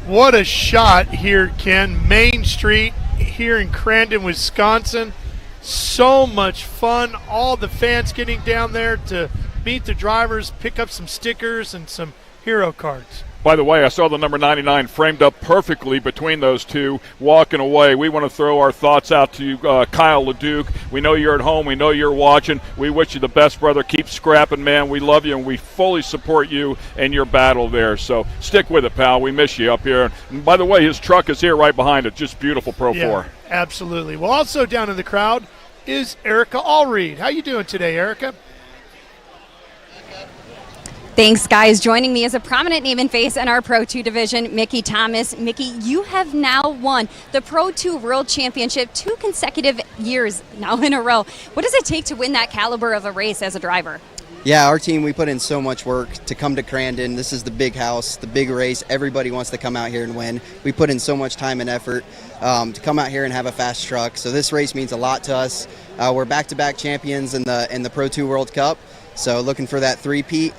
What a shot here, Ken. Main Street here in Crandon, Wisconsin. So much fun. All the fans getting down there to meet the drivers, pick up some stickers and some hero cards. By the way, I saw the number 99 framed up perfectly between those two walking away. We want to throw our thoughts out to Kyle LeDuc. We know you're at home. We know you're watching. We wish you the best, brother. Keep scrapping, man. We love you, and we fully support you in your battle there. So stick with it, pal. We miss you up here. And by the way, his truck is here right behind it. Just beautiful Pro 4. Absolutely. Well, also down in the crowd is Erica Allreed. How you doing today, Erica? Thanks, guys. Joining me is a prominent name and face in our Pro 2 division, Mickey Thomas. Mickey, you have now won the Pro 2 World Championship 2 consecutive years now in a row. What does it take to win that caliber of a race as a driver? Yeah, our team, we put in so much work to come to Crandon. This is the big house, the big race. Everybody wants to come out here and win. We put in so much time and effort to come out here and have a fast truck. So this race means a lot to us. We're back-to-back champions in the Pro 2 World Cup, so looking for that three-peat.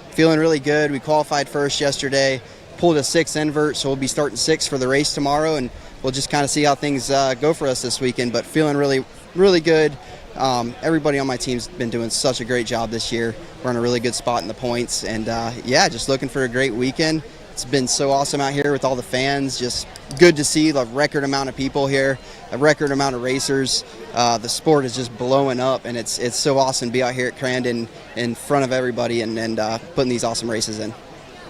Feeling really good. We qualified first yesterday, pulled a 6 invert, so we'll be starting 6 for the race tomorrow, and we'll just kind of see how things go for us this weekend. But feeling really, really good. Everybody on my team's been doing such a great job this year. We're in a really good spot in the points, and just looking for a great weekend. It's been so awesome out here with all the fans. Just good to see the record amount of people here, a record amount of racers. The sport is just blowing up, and it's so awesome to be out here at Crandon in front of everybody and putting these awesome races in.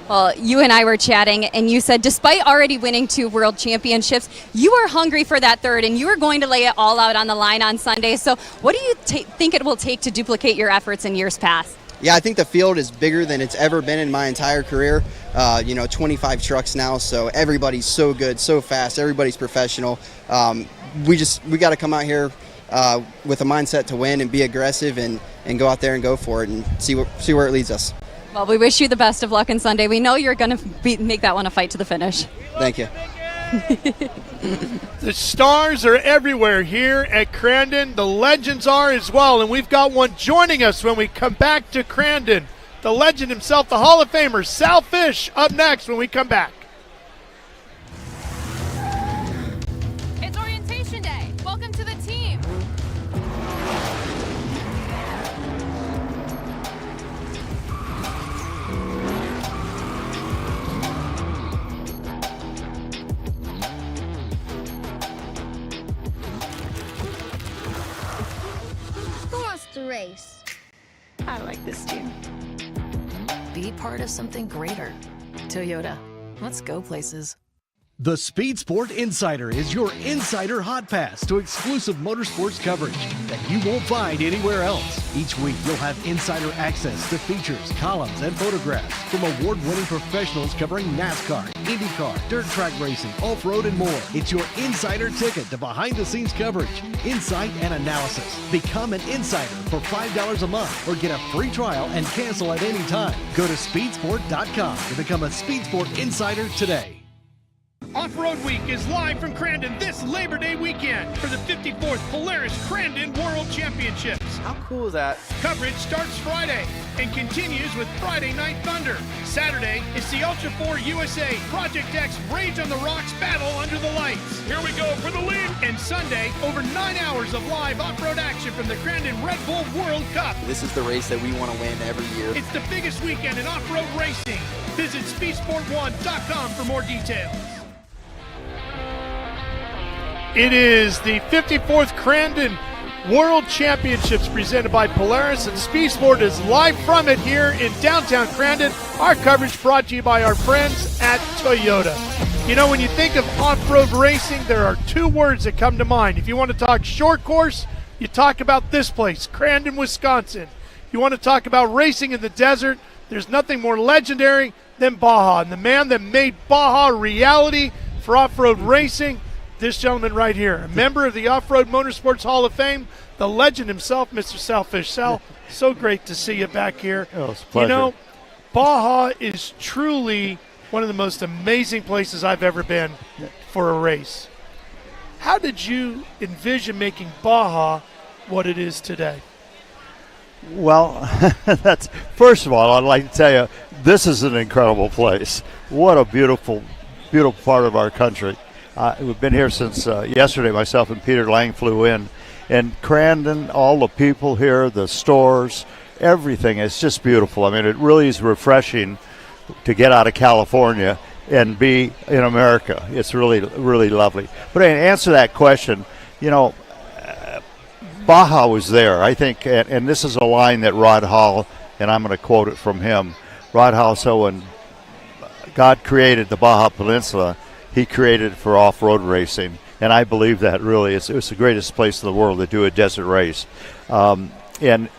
Well, you and I were chatting, and you said despite already winning 2 world championships, you are hungry for that third, and you are going to lay it all out on the line on Sunday. So what do you think it will take to duplicate your efforts in years past? Yeah, I think the field is bigger than it's ever been in my entire career. 25 trucks now, so everybody's so good, so fast. Everybody's professional. We got to come out here with a mindset to win and be aggressive and go out there and go for it and see where it leads us. Well, we wish you the best of luck on Sunday. We know you're going to make that one a fight to the finish. Thank you. The stars are everywhere here at Crandon. The legends are as well, and we've got one joining us when we come back to Crandon. The legend himself, the Hall of Famer, Sal Fish, up next when we come back. It's orientation day. Welcome to the team. Who wants to race? I like this team. Be part of something greater. Toyota. Let's go places. The Speed Sport Insider is your insider hot pass to exclusive motorsports coverage that you won't find anywhere else. Each week, you'll have insider access to features, columns, and photographs from award-winning professionals covering NASCAR, IndyCar, dirt track racing, off-road, and more. It's your insider ticket to behind-the-scenes coverage, insight, and analysis. Become an insider for $5 a month or get a free trial and cancel at any time. Go to speedsport.com to become a Speed Sport Insider today. Off-Road Week is live from Crandon this Labor Day weekend for the 54th Polaris Crandon World Championships. How cool is that? Coverage starts Friday and continues with Friday Night Thunder. Saturday is the Ultra4 USA Project X Rage on the Rocks battle under the lights. Here we go for the lead. And Sunday, over 9 hours of live off-road action from the Crandon Red Bull World Cup. This is the race that we want to win every year. It's the biggest weekend in off-road racing. Visit speedsport1.com for more details. It is the 54th Crandon World Championships presented by Polaris, and Speed Sport is live from it here in downtown Crandon. Our coverage brought to you by our friends at Toyota. You know, when you think of off-road racing, there are 2 words that come to mind. If you want to talk short course, you talk about this place, Crandon, Wisconsin. You want to talk about racing in the desert, there's nothing more legendary than Baja. And the man that made Baja a reality for off-road racing, this gentleman right here, a member of the Off-Road Motorsports Hall of Fame, the legend himself, Mr. Sal Fish. Sal, so great to see you back here. Oh, it's a pleasure. You know, Baja is truly one of the most amazing places I've ever been for a race. How did you envision making Baja what it is today? Well, that's first of all, I'd like to tell you, this is an incredible place. What a beautiful, beautiful part of our country. We've been here since yesterday. Myself and Peter Lang flew in. And Crandon, all the people here, the stores, everything is just beautiful. I mean, it really is refreshing to get out of California and be in America. It's really, really lovely. But to answer that question, you know, Baja was there, I think, and this is a line that Rod Hall, and I'm going to quote it from him. Rod Hall said, when God created the Baja Peninsula, he created it for off-road racing, and I believe that really. It's the greatest place in the world to do a desert race. And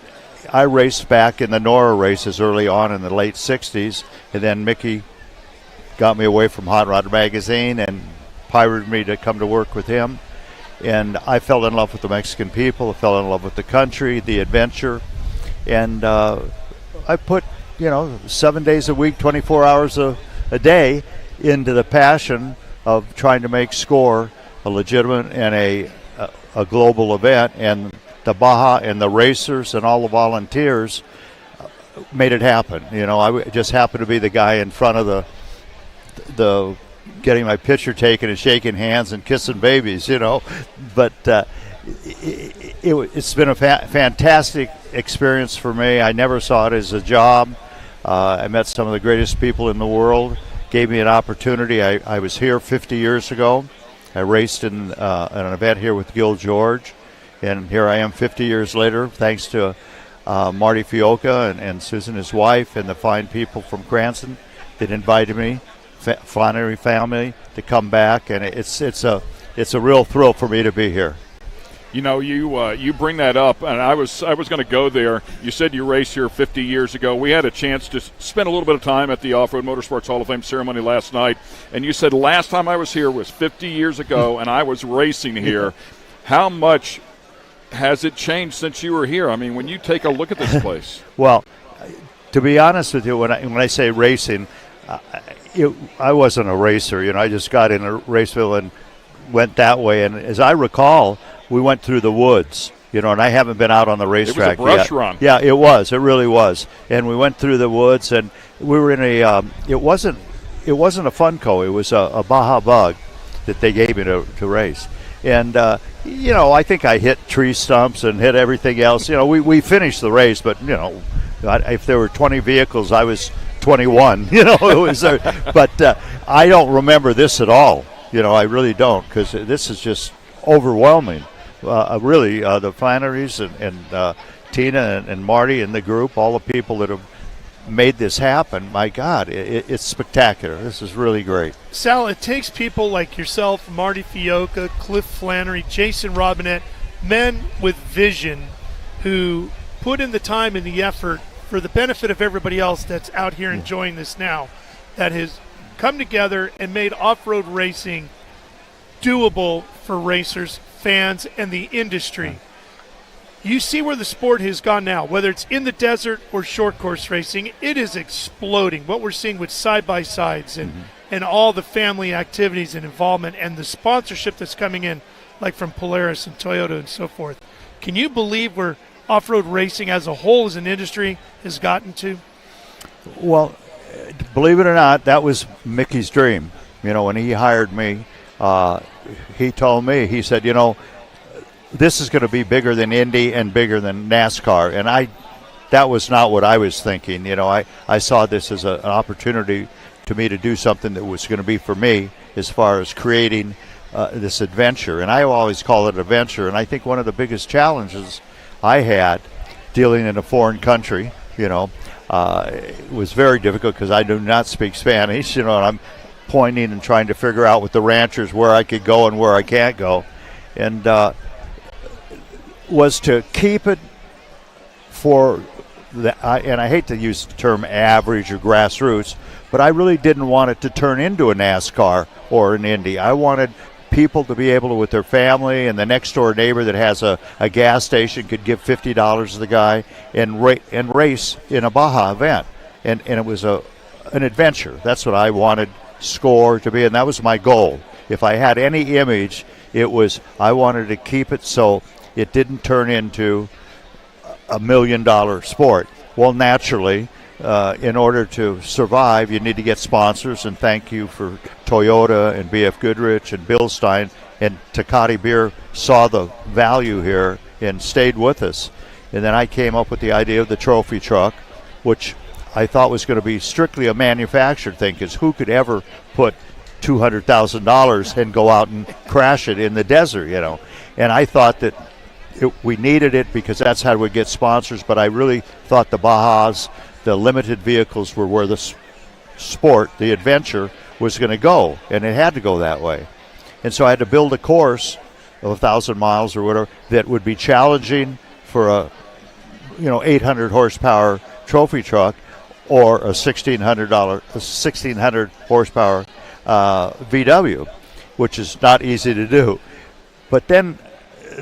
I raced back in the NORA races early on in the late 60s, and then Mickey got me away from Hot Rod Magazine and pirated me to come to work with him. And I fell in love with the Mexican people. I fell in love with the country, the adventure. And I put, 7 days a week, 24 hours a day into the passion of trying to make SCORE a legitimate and a global event. And the Baja and the racers and all the volunteers made it happen. I just happened to be the guy in front of the getting my picture taken and shaking hands and kissing babies, you know. But it's been a fantastic experience for me. I never saw it as a job. I met some of the greatest people in the world, gave me an opportunity. I was here 50 years ago. I raced in an event here with Gil George, and here I am 50 years later, thanks to Marty Fiocca and Susan, his wife, and the fine people from Cranston that invited me, Flannery family, to come back, and it's a real thrill for me to be here. You know, you bring that up, and I was going to go there. You said you raced here 50 years ago. We had a chance to spend a little bit of time at the Off-Road Motorsports Hall of Fame ceremony last night, and you said last time I was here was 50 years ago, and I was racing here. How much has it changed since you were here? I mean, when you take a look at this place. Well, to be honest with you, when I say racing, I wasn't a racer. You know, I just got in a raceville and went that way. And as I recall, we went through the woods, you know, and I haven't been out on the racetrack yet. It was a brush run. Yeah, it was. It really was. And we went through the woods, and we were in a. It wasn't a Funko. It was a Baja Bug that they gave me to race. And you know, I think I hit tree stumps and hit everything else. You know, we finished the race, but you know, if there were 20 vehicles, I was 21. You know, it was. But I don't remember this at all. You know, I really don't, because this is just overwhelming. Really, the Flannerys and Tina and Marty and the group, all the people that have made this happen, my God, it's spectacular. This is really great. Sal, it takes people like yourself, Marty Fiocca, Cliff Flannery, Jason Robinette, men with vision who put in the time and the effort for the benefit of everybody else that's out here enjoying this now, that has come together and made off-road racing doable for racers, fans, and the industry. You see where the sport has gone now, whether it's in the desert or short course racing, it is exploding. What we're seeing with side-by-sides and all the family activities and involvement and the sponsorship that's coming in, like from Polaris and Toyota and so forth. Can you believe where off-road racing as a whole as an industry has gotten to? Well, believe it or not, that was Mickey's dream. You know, when he hired me, he told me, he said, you know, this is going to be bigger than Indy and bigger than NASCAR. And that was not what I was thinking. You know, I saw this as an opportunity to me to do something that was going to be for me as far as creating this adventure. And I always call it adventure. And I think one of the biggest challenges I had dealing in a foreign country, you know, it was very difficult because I do not speak Spanish, you know, and I'm pointing and trying to figure out with the ranchers where I could go and where I can't go. And was to keep it for and I hate to use the term average or grassroots, but I really didn't want it to turn into a NASCAR or an Indy. I wanted people to be able to, with their family, and the next door neighbor that has a gas station could give $50 to the guy and race in a Baja event. And it was an adventure. That's what I wanted SCORE to be, and that was my goal. If I had any image, it was I wanted to keep it so it didn't turn into $1 million sport. Well, naturally, in order to survive, you need to get sponsors, and thank you for Toyota and BF Goodrich and Bilstein, and Tecate Beer saw the value here and stayed with us. And then I came up with the idea of the trophy truck, which I thought was going to be strictly a manufactured thing, because who could ever put $200,000 and go out and crash it in the desert, you know? And I thought that we needed it because that's how we get sponsors, but I really thought the Bajas, the limited vehicles, were where the sport, the adventure, was going to go, and it had to go that way. And so I had to build a course of 1,000 miles or whatever that would be challenging for a 800 horsepower trophy truck or a $1,600 horsepower VW, which is not easy to do. But then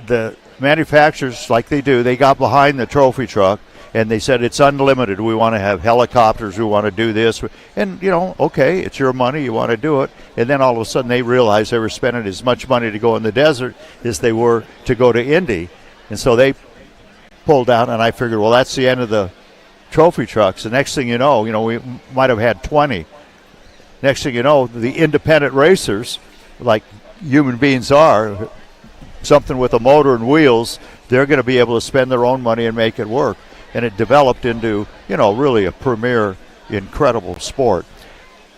the manufacturers, like they do, they got behind the trophy truck and they said, it's unlimited. We want to have helicopters. We want to do this. And, okay, it's your money. You want to do it. And then all of a sudden they realized they were spending as much money to go in the desert as they were to go to Indy. And so they pulled out, and I figured, well, that's the end of the trophy trucks. The next thing you know, we might have had 20 next thing you know, the independent racers, like human beings are, something with a motor and wheels, they're going to be able to spend their own money and make it work. And it developed into, really a premier, incredible sport.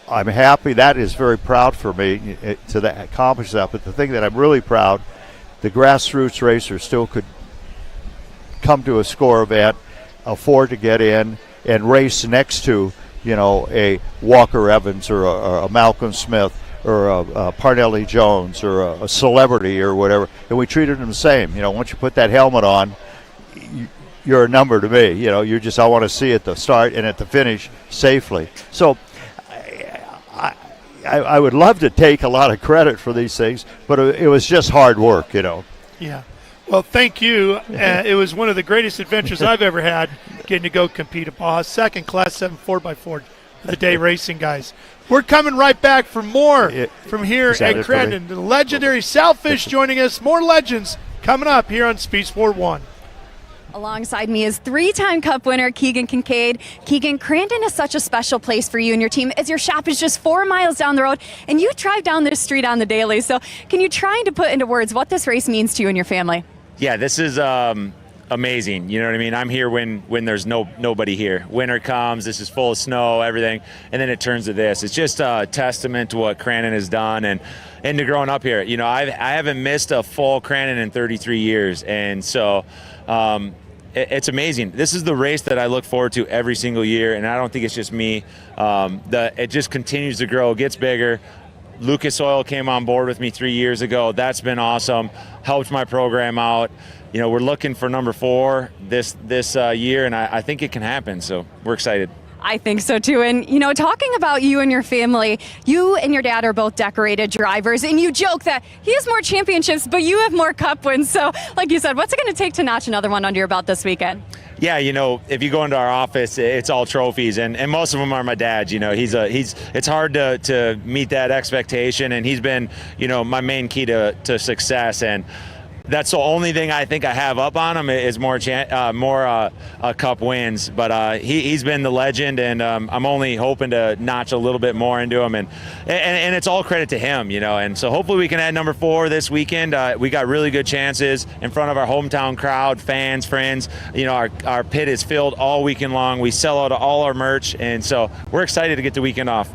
I'm happy. That is very proud for me to accomplish that. But the thing that I'm really proud, the grassroots racers still could come to a score event, afford to get in, and race next to, a Walker Evans or a Malcolm Smith or a Parnelli Jones or a celebrity or whatever, and we treated them the same. Once you put that helmet on, you're a number to me. I want to see at the start and at the finish safely. So I would love to take a lot of credit for these things, but it was just hard work, Yeah. Well, thank you. It was one of the greatest adventures I've ever had, getting to go compete at Baja. Second Class 7 4x4 of the day racing, guys. We're coming right back for more from here at Crandon. The legendary Saltfish joining us. More legends coming up here on Speed Sport 1. Alongside me is 3-time Cup winner Keegan Kincaid. Keegan, Crandon is such a special place for you and your team, as your shop is just 4 miles down the road, and you drive down this street on the daily. So can you try to put into words what this race means to you and your family? Yeah, this is amazing. You know what I mean? I'm here when there's nobody here. Winter comes, this is full of snow, everything, and then it turns to this. It's just a testament to what Crandon has done and to growing up here. I haven't missed a full Crandon in 33 years, and so it's amazing. This is the race that I look forward to every single year, and I don't think it's just me. It just continues to grow, gets bigger. Lucas Oil came on board with me 3 years ago. That's been awesome. Helped my program out. We're looking for number 4 this year, and I think it can happen. So we're excited. I think so too. And, talking about you and your family, you and your dad are both decorated drivers, and you joke that he has more championships, but you have more Cup wins. So, like you said, what's it going to take to notch another one under your belt this weekend? Yeah, if you go into our office, it's all trophies, and most of them are my dad's. It's hard to meet that expectation, and he's been, my main key to success. And that's the only thing I think I have up on him is more Cup wins. But he's been the legend, and I'm only hoping to notch a little bit more into him, and it's all credit to him, And so hopefully we can add number 4 this weekend. We got really good chances in front of our hometown crowd, fans, friends. Our pit is filled all weekend long. We sell out all our merch, and so we're excited to get the weekend off.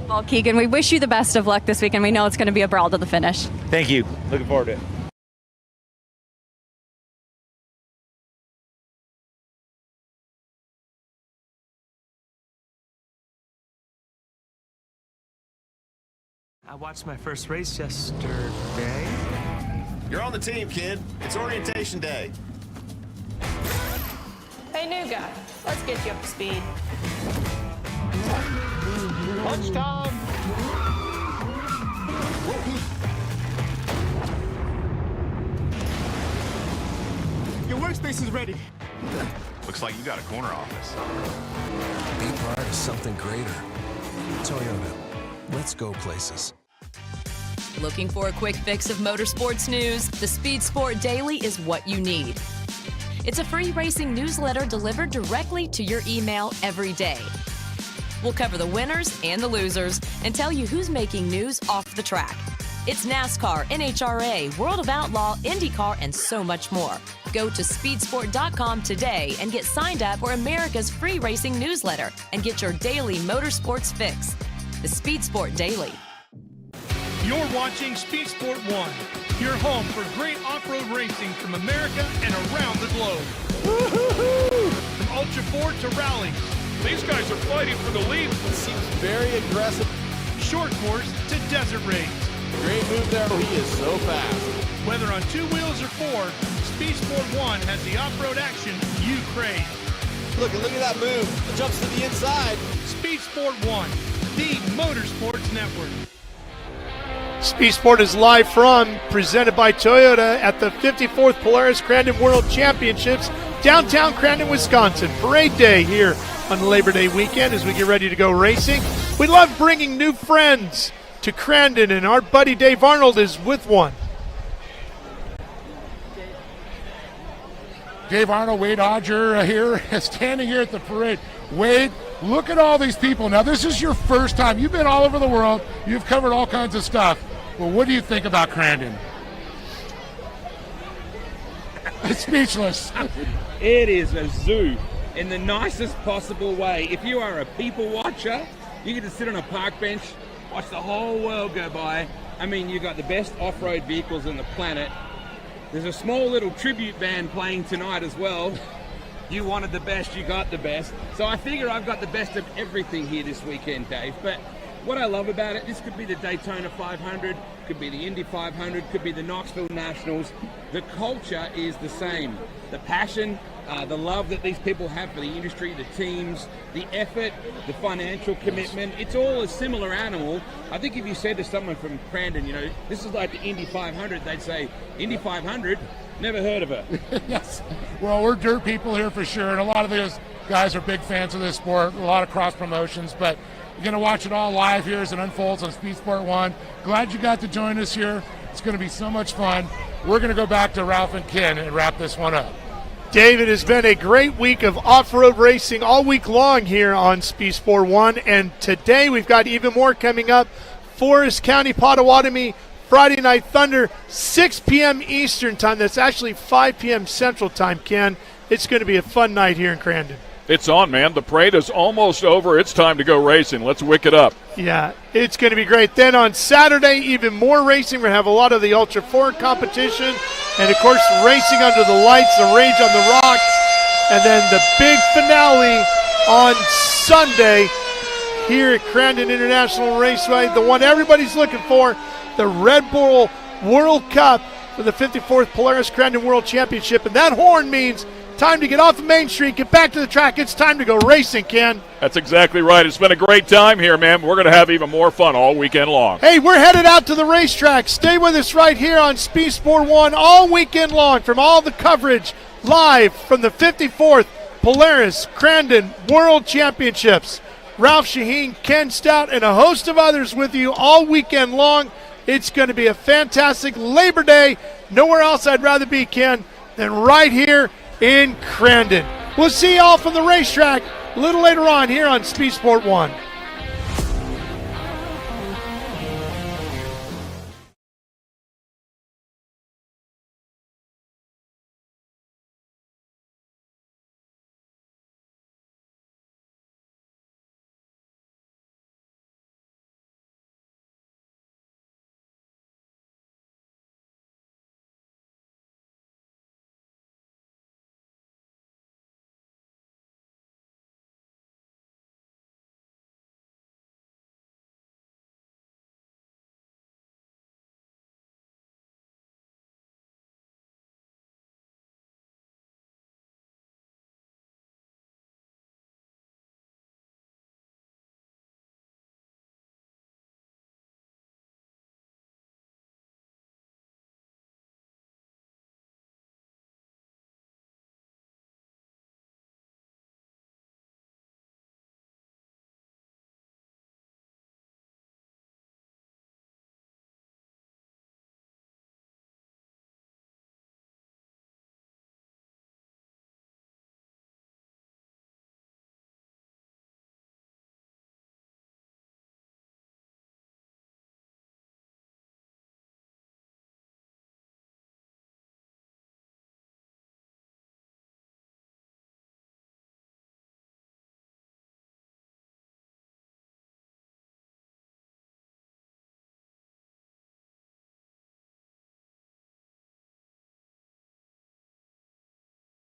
Well, Keegan, we wish you the best of luck this weekend. We know it's going to be a brawl to the finish. Thank you. Looking forward to it. I watched my first race yesterday. You're on the team, kid. It's orientation day. Hey, new guy, let's get you up to speed. Lunch time. Your workspace is ready. Looks like you got a corner office. Be part of something greater. Toyota. Let's go places. Looking for a quick fix of motorsports news? The Speed Sport Daily is what you need. It's a free racing newsletter delivered directly to your email every day. We'll cover the winners and the losers and tell you who's making news off the track. It's NASCAR, NHRA, World of Outlaw, IndyCar, and so much more. Go to speedsport.com today and get signed up for America's free racing newsletter and get your daily motorsports fix. The Speed Sport Daily. You're watching Speed Sport 1, your home for great off-road racing from America and around the globe. Woo-hoo-hoo! From Ultra4 to rallies. These guys are fighting for the lead. It seems very aggressive. Short course to desert race. Great move there. He is so fast. Whether on 2 wheels or 4, Speed Sport 1 has the off-road action you crave. Look at that move. It jumps to the inside. Speed Sport 1, the Motorsports Network. Speed Sport is live from, presented by Toyota at the 54th Polaris Crandon World Championships, downtown Crandon, Wisconsin. Parade day here on the Labor Day weekend as we get ready to go racing. We love bringing new friends to Crandon, and our buddy Dave Arnold is with one. Dave Arnold, Wade Odger here, standing here at the parade. Wade, look at all these people. Now, this is your first time. You've been all over the world. You've covered all kinds of stuff. Well, what do you think about Crandon? Speechless. It is a zoo in the nicest possible way. If you are a people watcher, you get to sit on a park bench, watch the whole world go by. I mean, you've got the best off-road vehicles on the planet. There's a small little tribute band playing tonight as well. You wanted the best, you got the best. So I figure I've got the best of everything here this weekend, Dave. But what I love about it, this could be the Daytona 500, could be the Indy 500, could be the Knoxville Nationals. The culture is the same. The passion, the love that these people have for the industry, the teams, the effort, the financial commitment, it's all a similar animal. I think if you said to someone from Crandon, this is like the Indy 500, they'd say, Indy 500? Never heard of it. Yes. Well, we're dirt people here for sure, and a lot of those guys are big fans of this sport, a lot of cross promotions, but you're going to watch it all live here as it unfolds on Speed Sport 1. Glad you got to join us here. It's going to be so much fun. We're going to go back to Ralph and Ken and wrap this one up. David, has been a great week of off-road racing all week long here on Speed Sport 1, and today we've got even more coming up. Forest County, Potawatomi, Friday Night Thunder, 6 p.m. Eastern Time. That's actually 5 p.m. Central Time, Ken. It's going to be a fun night here in Crandon. It's on, man. The parade is almost over. It's time to go racing. Let's wick it up. Yeah, it's going to be great. Then on Saturday, even more racing. We're going to have a lot of the Ultra4 competition. And, of course, racing under the lights, the Rage on the Rocks. And then the big finale on Sunday here at Crandon International Raceway. The one everybody's looking for, the Red Bull World Cup for the 54th Polaris Crandon World Championship. And that horn means time to get off the main street, get back to the track. It's time to go racing, Ken. That's exactly right. It's been a great time here, man. We're going to have even more fun all weekend long. Hey, we're headed out to the racetrack. Stay with us right here on Speed Sport 1 all weekend long from all the coverage live from the 54th Polaris Crandon World Championships. Ralph Shaheen, Ken Stout, and a host of others with you all weekend long. It's going to be a fantastic Labor Day. Nowhere else I'd rather be, Ken, than right here in Crandon. We'll see you all from the racetrack a little later on here on Speed Sport 1.